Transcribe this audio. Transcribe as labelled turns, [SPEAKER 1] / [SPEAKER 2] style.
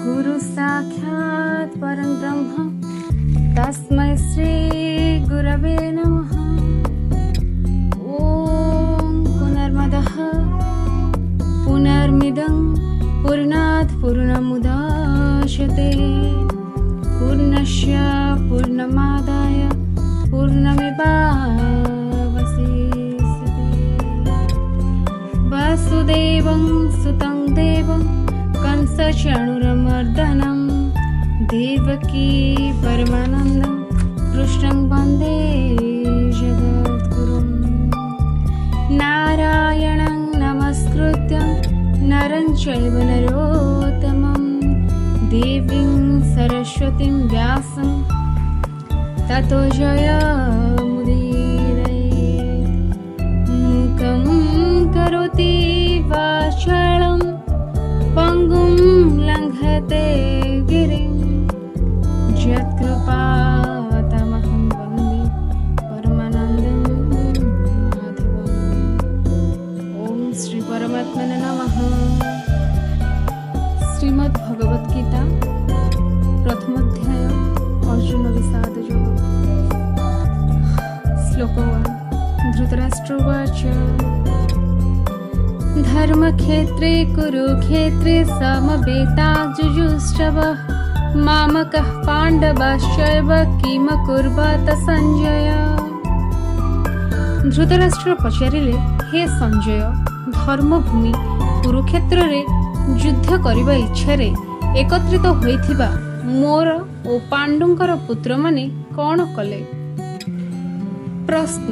[SPEAKER 1] गुरु साक्षात् परं ब्रह्म तस्मै श्री गुरवे नमः। ॐ पुनर्मदः पुनर्मिदं पूर्णात् पूर्णमुदच्यते पूर्णस्य पूर्णमादाय पूर्णमेवावशिष्यते। वासुदेवं सुतं देवं कंसचाणूरमर्दनं देवकी परमानन्दं कृष्णं वन्दे जगद्गुरुं। नारायणं नमस्कृत्य नरं चैव नरोत्तमं देवीं सरस्वतीं व्यासं ततो जयमुदीरयेत्। मूकं करोति वाचालं पङ्गुं लङ्घते गिरिं यत्कृपातमहं वन्दे परमानन्दं माधवम्। ॐ श्री परमात्मने नमः। श्रीमद्भगवद्गीता प्रथम अध्याय अर्जुन विषाद योग। श्लोक 1। धृतराष्ट्र उवाच धर्मक्षेत्रे कुरुक्षेत्रे समवेताजुजुष्टवः मामकः पाण्डवाश्चैव किमकुर्वत सञ्जय। धृतराष्ट्र पचारिले, हे संजय, धर्मभूमि कुरुक्षेत्रे युद्ध करबा इच्छारे एकत्रित होइथिबा मोर ओ पांडुंकर पुत्र माने कौन कले। प्रश्न